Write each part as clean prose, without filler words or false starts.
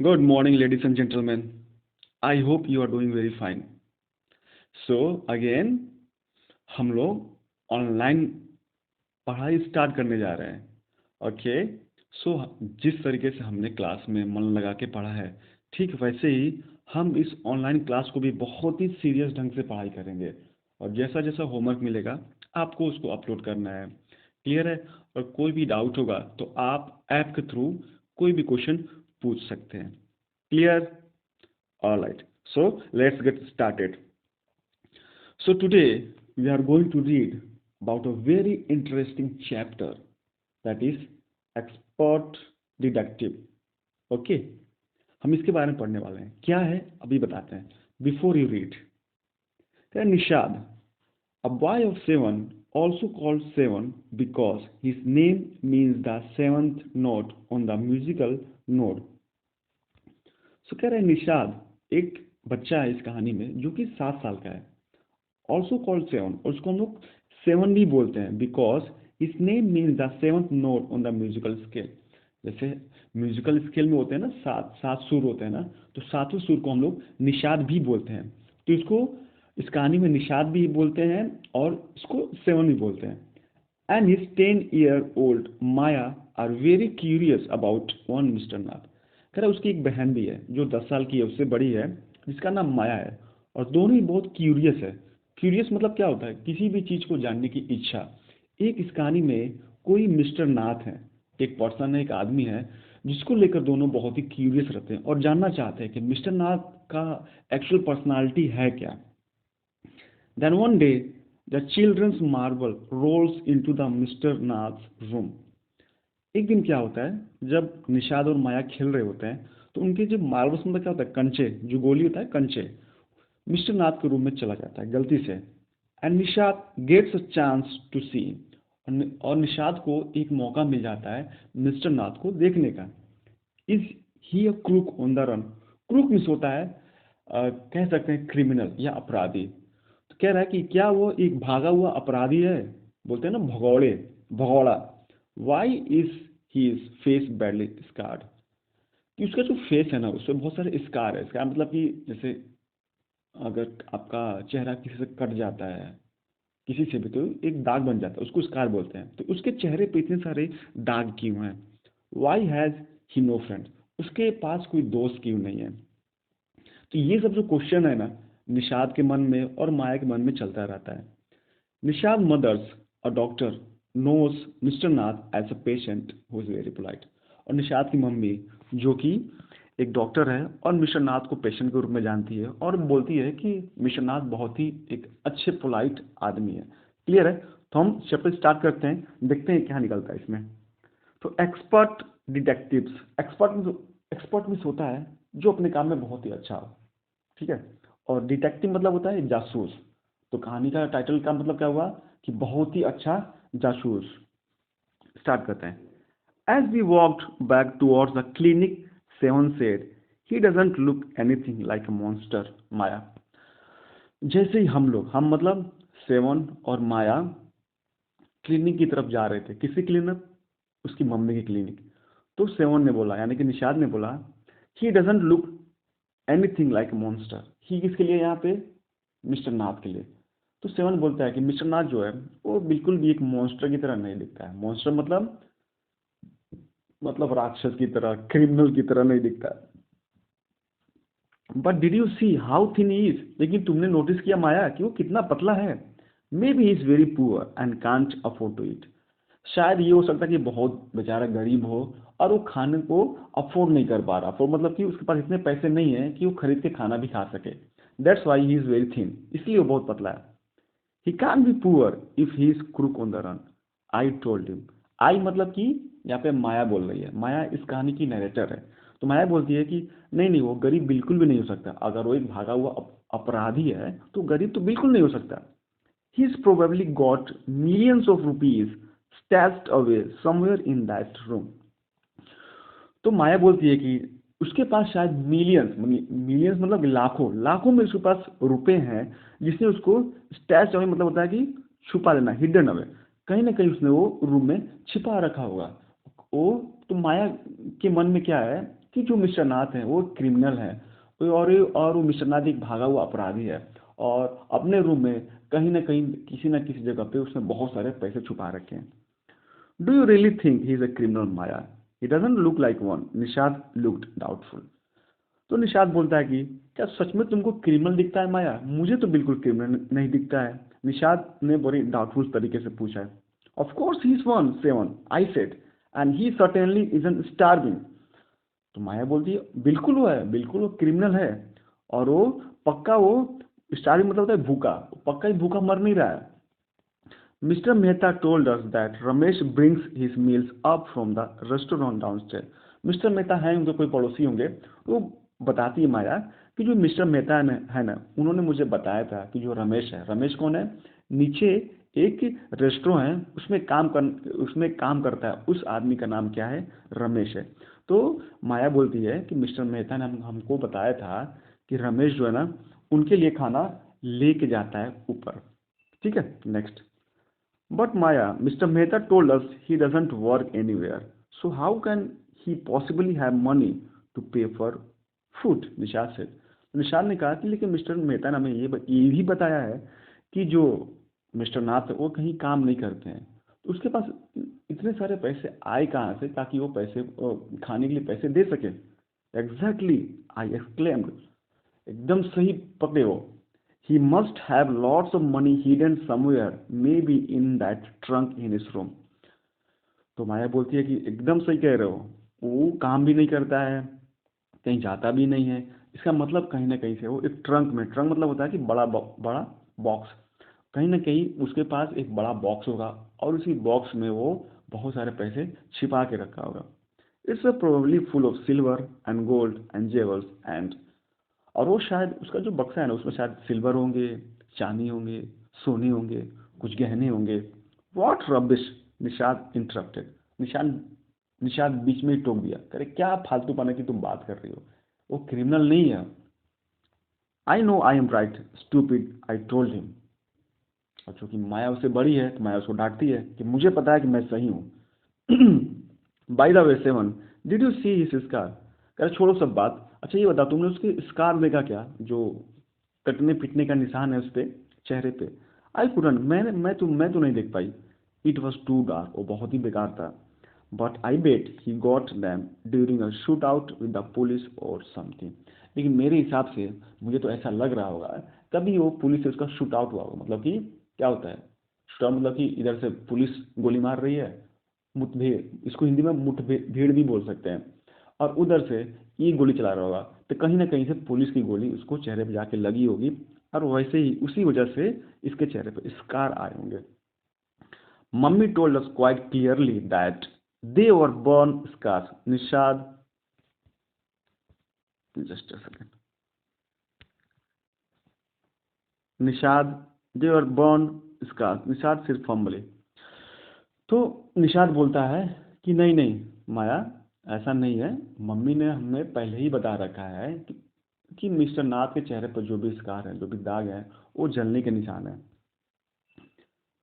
Good morning, ladies and gentlemen. I hope you are doing very fine. So again हम लोग online पढ़ाई start करने जा रहे हैं. ओके. सो जिस तरीके से हमने क्लास में मन लगा के पढ़ा है, ठीक वैसे ही हम इस ऑनलाइन क्लास को भी बहुत ही सीरियस ढंग से पढ़ाई करेंगे. और जैसा जैसा होमवर्क मिलेगा आपको उसको अपलोड करना है. क्लियर है? और कोई भी डाउट होगा तो आप ऐप के थ्रू कोई भी क्वेश्चन पूछ सकते हैं. Clear? Alright, so let's get started. So today we are going to read about a very interesting chapter, that is expert deductive. Okay, हम इसके बारे में पढ़ने वाले हैं. क्या है अभी बताते हैं. Before you read, Nishad, a boy of 7, also called 7 because his name means the seventh note on the musical note. So कह रहे हैं निषाद एक बच्चा है इस कहानी में जो कि 7 साल का है. ऑल्सो कॉल्ड 7, और उसको हम लोग 7 भी बोलते हैं because his name means the seventh note on the musical scale. जैसे म्यूजिकल स्केल में होते हैं ना, सात सात सुर होते हैं ना, तो सातों सुर को हम लोग निषाद भी बोलते हैं. तो इसको इस कहानी में निषाद भी बोलते हैं और इसको 7 भी बोलते हैं. And his 10-year-old Maya are very curious about one mister Nath. कह रहा उसकी एक बहन भी है जो 10 साल की है, उससे बड़ी है, जिसका नाम माया है. और दोनों ही बहुत क्यूरियस है. क्यूरियस मतलब क्या होता है? किसी भी चीज को जानने की इच्छा. एक इस कहानी में कोई मिस्टर नाथ है, एक पर्सन है, एक आदमी है, जिसको लेकर दोनों बहुत ही क्यूरियस रहते हैं और जानना चाहते हैं कि मिस्टर नाथ का एक्चुअल पर्सनालिटी है क्या. Then one day the children's marble rolls into the mister Nath room. एक दिन क्या होता है, जब निषाद और माया खेल रहे होते हैं तो उनके जो मार्बल्स में क्या होता है, कंचे, जो गोली होता है कंचे, मिस्टर नाथ के रूम में चला जाता है गलती से. And Nishad gets a chance to see, और निषाद को एक मौका मिल जाता है मिस्टर नाथ को देखने का. Is he a crook on the run. Crook miss होता है कह सकते हैं क्रिमिनल या अपराधी. तो कह रहा है कि क्या वो एक भागा हुआ अपराधी है. बोलते हैं ना भगौड़े, भगौड़ा. Why is he is face badly scarred. कि उसका जो फेस है ना, उसमें बहुत सारे स्कार है. स्कार मतलब कि जैसे अगर आपका चेहरा किसी से कट जाता है, किसी से भी, तो एक दाग बन जाता है, उसको स्कार बोलते हैं. तो उसके चेहरे पे इतने सारे दाग क्यों हैं? Why has he no friend. उसके पास कोई दोस्त क्यों नहीं है? तो ये सब जो क्वेश्चन है ना, निषाद के मन में और माया के मन में चलता रहता है. Nishad mother's a doctor knows Mr Nath as a patient who is very polite. और निषाद की मम्मी जो कि एक डॉक्टर है और मिस्टर नाथ को पेशेंट के रूप में जानती है और बोलती है कि मिस्टर नाथ बहुत ही एक अच्छे पोलाइट आदमी है. क्लियर है? तो हम चैप्टर स्टार्ट करते हैं, देखते हैं क्या निकलता है इसमें. तो एक्सपर्ट डिटेक्टिव्स. एक्सपर्ट मीन्स होता है जो अपने काम में बहुत ही अच्छा हो. ठीक है? और डिटेक्टिव मतलब होता है जासूस. तो कहानी का टाइटल का मतलब क्या हुआ कि बहुत ही अच्छा जासूस. स्टार्ट करते हैं. As we walked back towards the clinic, Sevan said, "He doesn't look anything like a monster, Maya." जैसे ही हम मतलब सेवन और माया क्लिनिक की तरफ जा रहे थे. किसी क्लिनिक? उसकी मम्मी की क्लिनिक. तो सेवन ने बोला, यानी कि निषाद ने बोला, "He doesn't look anything like a monster." ही किसके लिए यहाँ पे? मिस्टर नाथ के लिए. तो सेवन बोलता है कि मिस्टर नाथ जो है वो बिल्कुल भी एक मॉन्स्टर की तरह नहीं दिखता है. मॉन्स्टर मतलब राक्षस की तरह, क्रिमिनल की तरह नहीं दिखता. But did you see how thin he is. लेकिन तुमने नोटिस किया माया कि वो कितना पतला है. Maybe is very poor and can't afford to it. शायद ये हो सकता है कि बहुत बेचारा गरीब हो और वो खाने को अफोर्ड नहीं कर पा रहा. अफोर्ड मतलब कि उसके पास इतने पैसे नहीं है कि वो खरीद के खाना भी खा सके. That's why he is very thin. इसलिए वो बहुत पतला है. He can be poor if he is crook on the run. I told him. I मतलब कि यहाँ पे माया बोल रही है. माया इस कहानी की नरेटर है. तो माया बोलती है कि नहीं नहीं, वो गरीब बिल्कुल भी नहीं हो सकता. अगर वो एक भागा हुआ अपराधी है तो गरीब तो बिल्कुल नहीं हो सकता. He's probably got millions of rupees stashed away somewhere in that room. तो माया बोलती है कि उसके पास शायद मिलियंस, मिलियंस मतलब लाखों लाखों में उसके पास रुपए हैं जिसने उसको स्टैश अवे मतलब होता है कि छुपा देना, हिडन अवे. कहीं ना कहीं उसने वो रूम में छिपा रखा होगा. वो तो माया के मन में क्या है कि जो मिस्टर नाथ है वो क्रिमिनल है, और वो मिस्टर नाथ एक भागा हुआ अपराधी है, और अपने रूम में कहीं ना कहीं किसी न किसी जगह पे उसने बहुत सारे पैसे छुपा रखे हैं। Do you really think he is a criminal Maya? He doesn't look like one. Nishad looked doubtful. तो निषाद बोलता है कि क्या सच में तुमको क्रिमिनल दिखता है माया? मुझे तो बिल्कुल क्रिमिनल नहीं दिखता है। निषाद ने बड़ी डाउटफुल तरीके से पूछा है। Of course he is one seven, I said, and he certainly isn't starving. तो माया बोलती है बिल्कुल वो है, बिल्कुल वो क्रिमिनल है, और वो पक्का वो स्टार्विंग मतलब होता है भूखा, पक्का ही भूखा मर नहीं रहा है। Mr. Mehta told us that Ramesh brings his meals up from the restaurant downstairs. Mister Mehta हैं, उनके कोई पड़ोसी होंगे। वो बताती है माया कि जो मिस्टर मेहता है ना, उन्होंने मुझे बताया था कि जो रमेश है, रमेश कौन है? नीचे एक रेस्टोरेंट है, उसमें काम करता है, उस आदमी का नाम क्या है? रमेश है। तो माया बोलती है कि मिस्टर मेहता ने हमको बताया था कि रमेश जो है ना, उनके लिए खाना लेके जाता है ऊपर। ठीक है, next. But Maya, Mr. Mehta told us he doesn't work anywhere. So how can he possibly have money to pay for food? Nishad से। निषाद ने कहा कि लेकिन मिस्टर मेहता ने हमें ये भी बताया है कि जो मिस्टर नाथ है वो कहीं काम नहीं करते हैं, तो उसके पास इतने सारे पैसे आए कहाँ से ताकि वो पैसे खाने के लिए पैसे दे सके? एग्जैक्टली, आई एक्सक्लेम्ड। एकदम सही पकड़े हो। He must have lots of money hidden somewhere, maybe in that trunk in his room. तो माया बोलती है कि एकदम सही कह रहे हो, वो काम भी नहीं करता है, कहीं जाता भी नहीं है, इसका मतलब कहीं ना कहीं से वो एक ट्रंक में, ट्रंक मतलब होता है कि बड़ा बॉक्स, कहीं ना कहीं उसके पास एक बड़ा बॉक्स होगा, और उसी बॉक्स में वो बहुत सारे पैसे छिपा के रखा होगा। It's probably full of silver and gold and jewels and, और वो शायद उसका जो बक्सा है ना, उसमें शायद सिल्वर होंगे, चांदी होंगे, सोने होंगे, कुछ गहने होंगे। What rubbish! निषाद इंटरप्टेड। निशान निषाद बीच में ही टोक दिया, करे क्या फालतू पाने की तुम बात कर रही हो, वो क्रिमिनल नहीं है। I know I am right stupid, I told him. और चूंकि माया उससे बड़ी है तो माया उसको डांटती है कि मुझे पता है कि मैं सही हूँ। By the way seven, did you see his scar? कह रहे छोड़ो सब बात, अच्छा ये बता तुमने उसके स्कार देखा क्या, जो कटने पिटने का निशान है उस पे, चेहरे पे? आई कुडंट, मैं तो नहीं देख पाई। इट वॉज टू डार्क, वो बहुत ही बेकार था। But I bet he got them during a shoot out with the police और समथिंग। लेकिन मेरे हिसाब से, मुझे तो ऐसा लग रहा होगा, तभी वो पुलिस से उसका शूट आउट हुआ होगा। मतलब कि क्या होता है शूट आउट? मतलब कि इधर से पुलिस गोली मार रही है, मुठभेड़, इसको हिंदी में मुठभेड़ भी बोल सकते हैं, और उधर से ये गोली चला रहा होगा, तो कहीं ना कहीं से पुलिस की गोली उसको चेहरे पे जाके लगी होगी, और वैसे ही उसी वजह से इसके चेहरे पे स्कार आए होंगे। Mummy told us quite clearly that they were burn scars. Nishad, just a second, Nishad, they were burn scars. Nishad सिर्फ फंबले। तो निषाद बोलता है कि नहीं नहीं माया, ऐसा नहीं है, मम्मी ने हमें पहले ही बता रखा है कि मिस्टर नाथ के चेहरे पर जो भी स्कार है, जो भी दाग है, वो जलने के निशान है।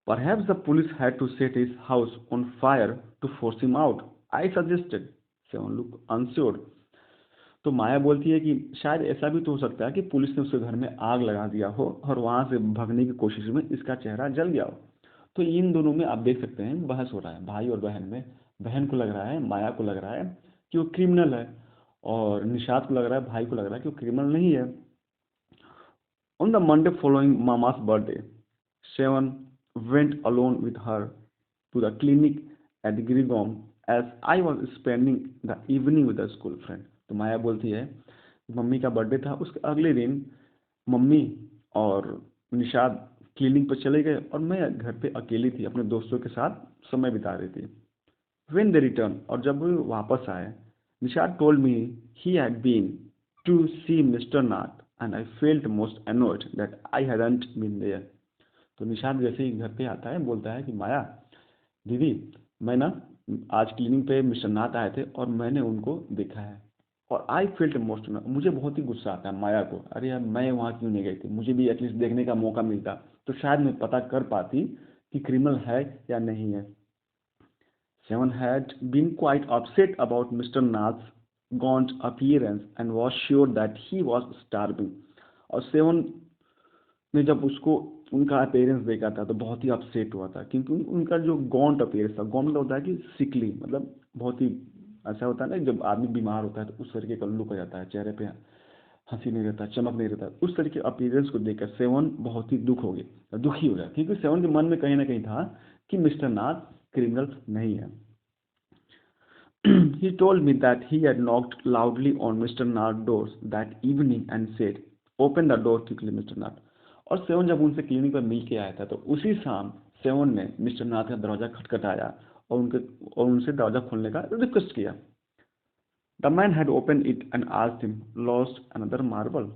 Perhaps the police had to set his house on fire to force him out, I suggested. Seven looked unsure. तो माया बोलती है कि शायद ऐसा भी तो हो सकता है कि पुलिस ने उसके घर में आग लगा दिया हो, और वहां से भागने की कोशिश में इसका चेहरा जल गया हो। तो इन दोनों में आप देख सकते हैं बहस हो रहा है, भाई और बहन में। बहन को लग रहा है, माया को लग रहा है कि वो क्रिमिनल है, और निषाद को लग रहा है, भाई को लग रहा है कि वो क्रिमिनल नहीं है। On the Monday following Mama's birthday, Sean went alone with her to the clinic at Girigom as I was spending the evening with a school friend. तो माया बोलती है मम्मी का बर्थडे था, उसके अगले दिन मम्मी और निषाद क्लिनिक पर चले गए, और मैं घर पे अकेली थी, अपने दोस्तों के साथ समय बिता रही थी। When they returned, और जब वो वापस आए, Nishad told me he had been to see Mr. Nath and I felt most annoyed that I hadn't been there. तो निषाद जैसे ही घर पे आता है बोलता है कि माया दीदी, मैं ना आज क्लिनिक पे मिस्टर नाथ आए थे और मैंने उनको देखा है, और आई फेल्ट मोस्ट, मुझे बहुत ही गुस्सा आता है माया को, अरे यार मैं वहाँ क्यों नहीं गई थी, मुझे भी एटलीस्ट देखने का मौका मिलता तो शायद मैं पता कर पाती कि क्रिमिनल है या नहीं है। Seven had been quite upset about Mr. Nath's gaunt appearance and was sure that he was starving. और सेवन ने जब उसको उनका अपीयरेंस देखा था तो बहुत ही अपसेट हुआ था, क्योंकि उनका जो गॉन्ट अपीयरेंस था, गॉन्ट होता है कि सिकली, मतलब बहुत ही ऐसा होता है ना, जब आदमी बीमार होता है तो उस तरीके का लुक आ जाता है, चेहरे पे हंसी नहीं रहता, चमक नहीं रहता। उस तरीके अपीयरेंस को देखकर सेवन बहुत ही दुखी हो गया, क्योंकि सेवन के मन में कहीं ना कहीं था कि मिस्टर नाथ क्रिमिनल नहीं है। He told me that he had knocked loudly on Mr. Nath's doors that evening and said, "Open the door quickly, Mr. Nath." और सेवन जब उनसे क्लिनिक पर मिल के आया था तो उसी शाम सेवन ने मिस्टर नाथ का दरवाजा खटखटाया और उनसे दरवाजा खोलने का रिक्वेस्ट किया। The man had open it and asked him, "lost another marble?"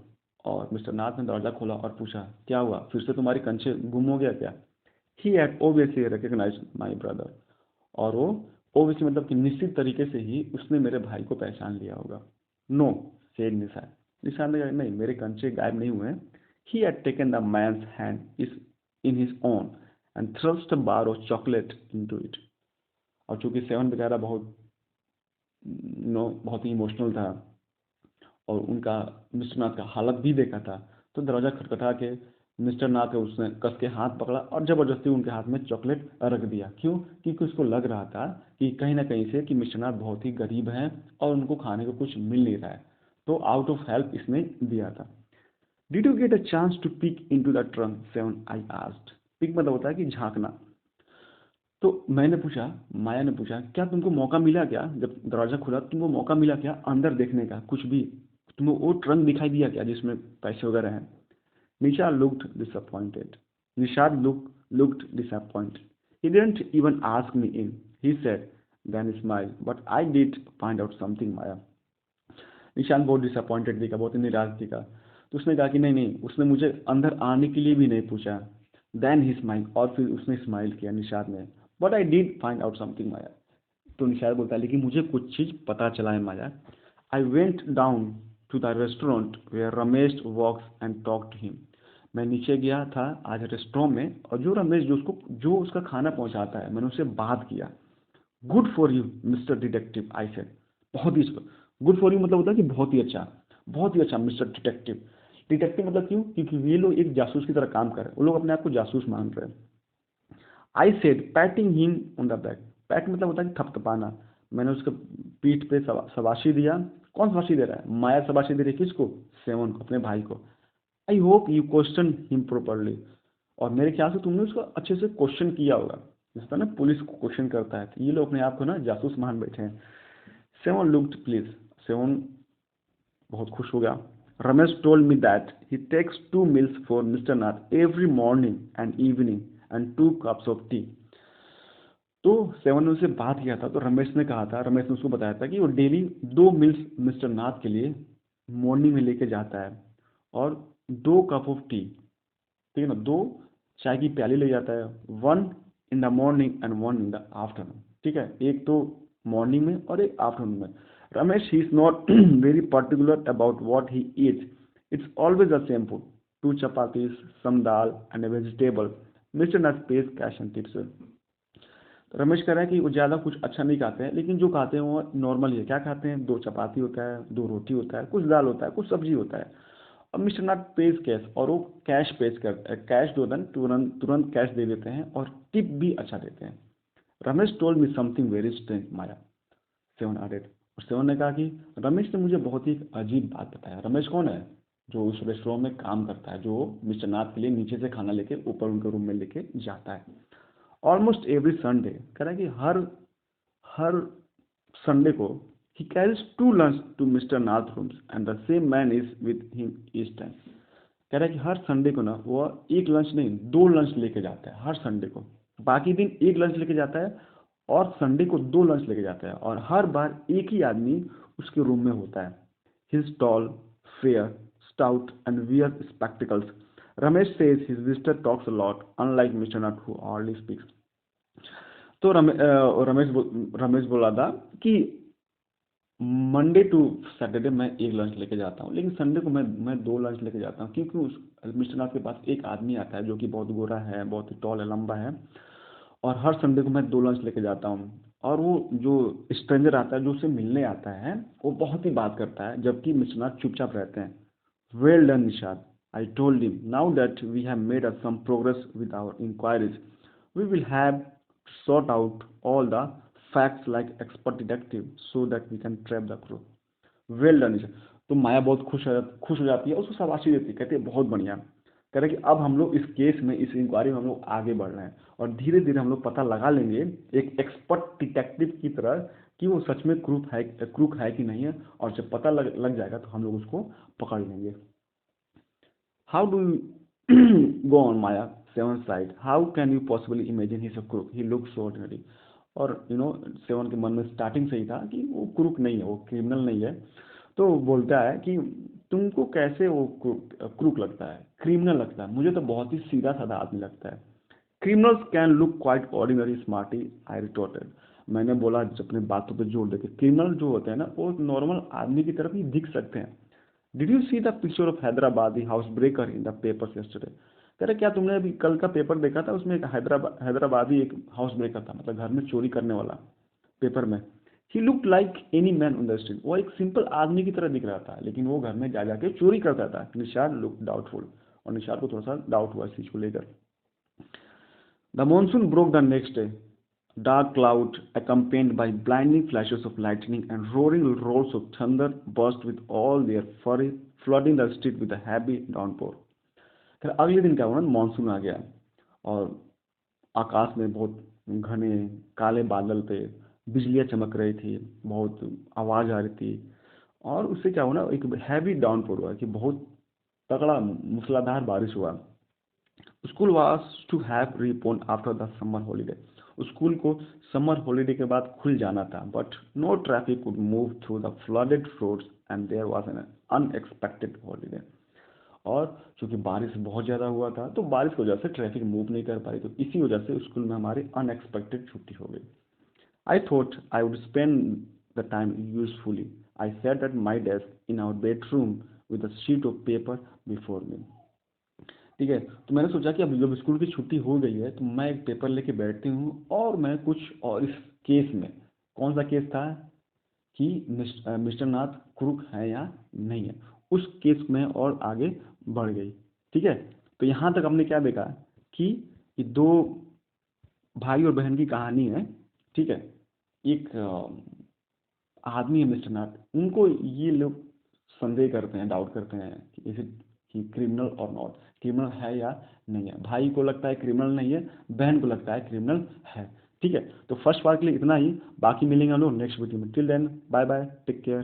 और मिस्टर नाथ ने दरवाजा खोला और पूछा, क्या हुआ, फिर से तुम्हारी कंचे गुम हो गया क्या? He had obviously recognise my brother. और वो ओबियसली मतलब कि निश्चित तरीके से ही उसने मेरे भाई को पहचान लिया होगा। नो, सेड निशान। निशान ने कहा, नहीं, मेरे कंचे गायब नहीं हुए। He had taken the man's hand is in his own and thrust a bar of chocolate into it. और चूंकि सेवन बेचारा बहुत ही इमोशनल था और उनका मिस्टर नाथ का हालत भी देखा था, तो दरवाजा खटखटा के मिस्टर नाथ को उसने कस के हाथ पकड़ा और जबरदस्ती उनके हाथ में चॉकलेट रख दिया। क्यों? क्योंकि उसको लग रहा था कि कहीं ना कहीं से कि मिस्टर नाथ बहुत ही गरीब हैं और उनको खाने को कुछ मिल नहीं रहा है, तो आउट ऑफ हेल्प इसने दिया था। Did you get a chance to peek into the trunk seven, I asked. Peek मतलब होता है कि झांकना। तो मैंने पूछा, माया ने पूछा, क्या तुमको मौका मिला क्या, जब दरवाजा खुला तुमको मौका मिला क्या अंदर देखने का, कुछ भी तुमको वो ट्रंक दिखाई दिया क्या जिसमें पैसे वगैरह हैं? Nisha looked disappointed. Nishad looked disappointed. He didn't even ask me in. He said, then smiled. But I did find out something, Maya. निशान बहुत डिसअपॉइंटेड दिखा, बहुत ही निराश दिखा। तो उसने कहा कि नहीं नहीं, उसने मुझे अंदर आने के लिए भी नहीं पूछा। देन ही स्माइल, और फिर उसने स्माइल किया निशाद ने। But I did find out something, Maya. तो निशाद बोलता है, लेकिन मुझे कुछ चीज़ पता चला है Maya. I went down to the restaurant where Ramesh walks and talk to him. मैं नीचे गया था आज रेस्टोरेंट में, और जो रमेश जो उसका खाना पहुंचाता है, मैंने उससे बात किया। Good for you mister detective, I said. बहुत ही गुड फॉर यू मतलब होता है कि बहुत ही अच्छा मिस्टर डिटेक्टिव। डिटेक्टिव मतलब क्यों? क्योंकि ये लोग एक जासूस की तरह काम कर रहे हैं, वो लोग अपने आप को जासूस मान रहे हैं। I said patting him on the back. Pat मतलब होता है कि थपथपाना। मैंने उसके पीठ पे शबाशी दिया। कौन शबाशी दे रहा है? माया शबाशी दे रही है। किसको? सेवन को, अपने भाई को। I hope you question him properly. और मेरे ख्याल से तुमने उसको अच्छे से क्वेश्चन किया होगा, जिस तरह ना पुलिस को क्वेश्चन करता है, तो ये लोग अपने आप को ना जासूस मान बैठे हैं। Seven looked please. सेवन बहुत खुश हो गया। Ramesh told me that he takes 2 meals for Mr Nath every morning and evening एंड 2 cups ऑफ टी। तो सेवन ने उससे बात किया था, तो रमेश ने कहा था, रमेश ने उसको बताया था कि वो डेली 2 meals मिस्टर नाथ के लिए मॉर्निंग में लेके जाता है और 2 कप ऑफ टी, ठीक है ना, 2 चाय की प्याली ले जाता है, 1 in the morning and 1 in the afternoon. ठीक है, एक तो मॉर्निंग में और एक आफ्टरनून में। Ramesh he is not very particular about what he eats, it's always the same food, 2 chapatis, some dal and a vegetable. Mr Nath pays cash and tips. तो रमेश कह रहा है कि वो ज़्यादा कुछ अच्छा नहीं खाते हैं, लेकिन जो खाते हैं वो नॉर्मल ही है। क्या खाते हैं? 2 चपाती होता है, 2 रोटी होता है, कुछ दाल होता है, कुछ सब्जी होता है। और मिस्टर नाथ पेज कैश, और वो कैश पेज करते हैं, कैश दो दिन तुरंत तुरंत कैश दे देते हैं और टिप भी अच्छा देते हैं। Ramesh told me something very strange, Maya, seven added. और सेवन ने कहा कि रमेश ने मुझे बहुत ही अजीब बात बताया। रमेश कौन है? जो उस रेस्टोरेंट में काम करता है, जो मिस्टर नाथ के लिए नीचे से खाना लेके ऊपर उनके रूम में लेके जाता है। ऑलमोस्ट एवरी संडे, कह रहा है कि हर हर संडे को he carries 2 lunch to Mr Nath rooms and the same man is with him each time. कह रहा है कि हर संडे को ना वो एक लंच नहीं, 2 लंच लेके जाता है हर संडे को। बाकी दिन एक लंच लेके जाता है और संडे को 2 लंच लेके जाता है, और हर बार एक ही आदमी उसके रूम में होता है। His tall, fair, stout and wears spectacles. Ramesh says his visitor talks a lot, unlike Mr. Nath who hardly speaks. तो रमेश बोला था कि मंडे टू सैटरडे मैं एक लंच लेके जाता हूँ, लेकिन संडे को मैं 2 लंच लेके जाता हूँ, क्योंकि उस मिस्टर नाथ के पास एक आदमी आता है जो कि बहुत गोरा है, बहुत ही टॉल है, लंबा है, और हर संडे को मैं 2 लंच लेके जाता हूँ। और वो जो स्ट्रेंजर आता है, जो उससे मिलने आता है, वो बहुत ही बात करता है, जबकि मिस्टर नाथ चुपचाप रहते हैं। Well done Nishad, I told him, now that we have made some progress with our enquiries, we will have to sort out all the facts like expert detective so that we can trap the crook. Well done. तो माया बहुत खुश हो जाती है, उसको शाबाशी देती है, कहती है बहुत बढ़िया। कह रहे कि अब हम लोग इस केस में, इस इंक्वायरी में हम लोग आगे बढ़ रहे हैं और धीरे धीरे हम लोग पता लगा लेंगे एक एक्सपर्ट डिटेक्टिव की तरह कि वो सच में क्रूक है कि नहीं है, और जब पता लग जाएगा तो हम लोग उसको पकड़ लेंगे। How do you go on, Maya? Seven's side. How can you possibly imagine he's a crook? He looks so ordinary. और सेवन के मन में स्टार्टिंग से ही था कि वो क्रूक नहीं है, वो क्रिमिनल नहीं है। तो वो बोलता है कि तुमको कैसे वो क्रूक लगता है, क्रिमिनल लगता है? मुझे तो बहुत ही सीधा साधा आदमी लगता है। Criminals can look quite ordinary smarty, I retorted. मैंने बोला अपने बातों पे जोर देके, क्रिमिनल जो होते हैं ना, वो नॉर्मल आदमी की तरफ ही दिख सकते हैं। Did you see the picture of Hyderabadi house breaker in the papers yesterday? कह रहे क्या तुमने अभी कल का पेपर देखा था? उसमें एक हैदराबादी एक हाउस ब्रेकर था, मतलब घर में चोरी करने वाला, पेपर में। He look like any man on the street. वो एक सिंपल आदमी की तरह दिख रहा था, लेकिन वो घर में जा जाके चोरी करता था। निशाद लुक डाउटफुल, और निशाद को थोड़ा सा डाउट हुआ इस चीज को लेकर। The monsoon broke the next day. Dark cloud, accompanied by blinding flashes of lightning and roaring rolls of thunder, burst with all their fury, flooding the street with a heavy downpour. फिर अगले दिन क्या हुआ ना, monsoon आ गया और आकाश में बहुत घने काले बादल थे, बिजलियां चमक रही थी, बहुत आवाज आ रही थी। और उससे क्या हुआ ना, एक हैवी डाउनपोर हुआ कि बहुत तगड़ा मूसलाधार बारिश हुआ। School was to have reopen after the summer holiday. School को समर हॉलीडे के बाद खुल जाना था, but no traffic could move through the flooded roads and there was an unexpected holiday. और चूंकि बारिश बहुत ज़्यादा हुआ था, तो बारिश की वजह से ट्रैफिक मूव नहीं कर पाई, तो इसी वजह से स्कूल में हमारी अनएक्सपेक्टेड छुट्टी हो गई। I thought I would spend the time usefully. I sat at my desk in our bedroom with a sheet of paper before me. ठीक है, तो मैंने सोचा कि अब जब स्कूल की छुट्टी हो गई है, तो मैं एक पेपर लेके बैठती हूँ और मैं कुछ और इस केस में, कौन सा केस था कि मिस्टर नाथ क्रूक है या नहीं है, उस केस में और आगे बढ़ गई। ठीक है, तो यहाँ तक हमने क्या देखा कि ये दो भाई और बहन की कहानी है। ठीक है, एक आदमी है मिस्टर नाथ, उनको ये लोग संदेह करते हैं, डाउट करते हैं कि इसे कि क्रिमिनल और नॉट, क्रिमिनल है या नहीं है। भाई को लगता है क्रिमिनल नहीं है, बहन को लगता है क्रिमिनल है। ठीक है, तो फर्स्ट पार्ट के लिए इतना ही, बाकी मिलेंगे हम लोग नेक्स्ट वीडियो में। Till then bye bye, take care.